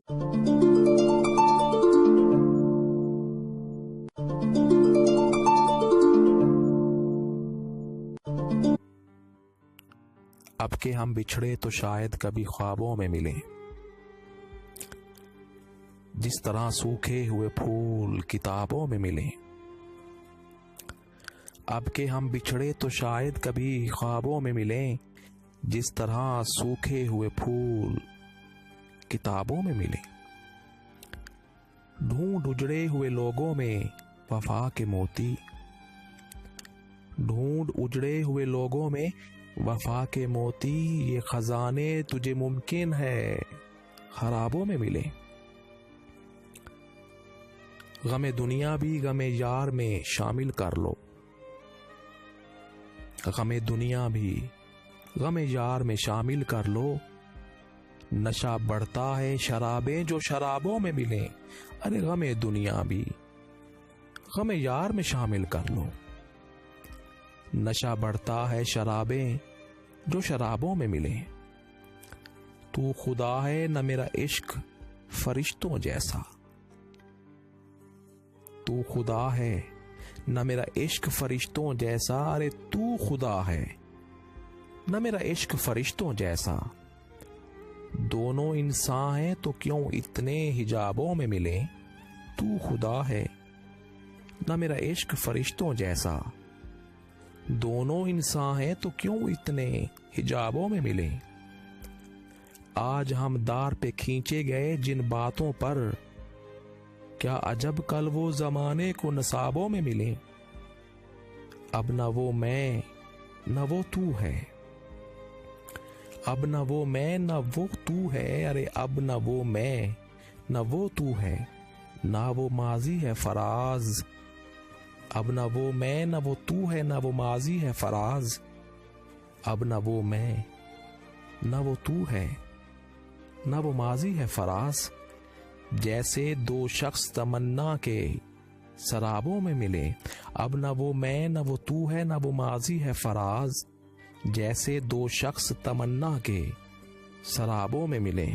अब के हम बिछड़े तो शायद कभी ख्वाबों में मिले, जिस तरह सूखे हुए फूल किताबों में मिले। अब के हम बिछड़े तो शायद कभी ख्वाबों में मिले, जिस तरह सूखे हुए फूल किताबों में मिले। ढूंढ उजड़े हुए लोगों में वफा के मोती, ढूंढ उजड़े हुए लोगों में वफा के मोती, ये खजाने तुझे मुमकिन है खराबों में मिले। गमे दुनिया भी गमे यार में शामिल कर लो, गमे दुनिया भी गमे यार में शामिल कर लो। नशा बढ़ता है शराबें जो शराबों में मिले, अरे गमे दुनिया भी गमे यार में शामिल कर लो। नशा बढ़ता है शराबें जो शराबों में मिले। तू खुदा है न मेरा इश्क फरिश्तों जैसा, तू खुदा है न मेरा इश्क फरिश्तों जैसा, अरे तू खुदा है न मेरा इश्क फरिश्तों जैसा। दोनों इंसान हैं तो क्यों इतने हिजाबों में मिले, तू खुदा है न मेरा इश्क फरिश्तों जैसा। दोनों इंसान हैं तो क्यों इतने हिजाबों में मिले। आज हम दार पे खींचे गए जिन बातों पर, क्या अजब कल वो जमाने को नसाबों में मिले। अब न वो मैं न वो तू है, अब न वो मैं न वो तू है, अरे अब न वो मैं न वो तू है, ना वो माजी है फराज। अब न वो मैं न वो तू है, ना वो माजी है फराज। अब न वो मैं न वो तू है, ना वो माजी है फराज। जैसे दो शख्स तमन्ना के शराबों में मिले, अब न वो मैं न वो तू है, ना वो माजी है फराज। जैसे दो शख्स तमन्ना के शराबों में मिले।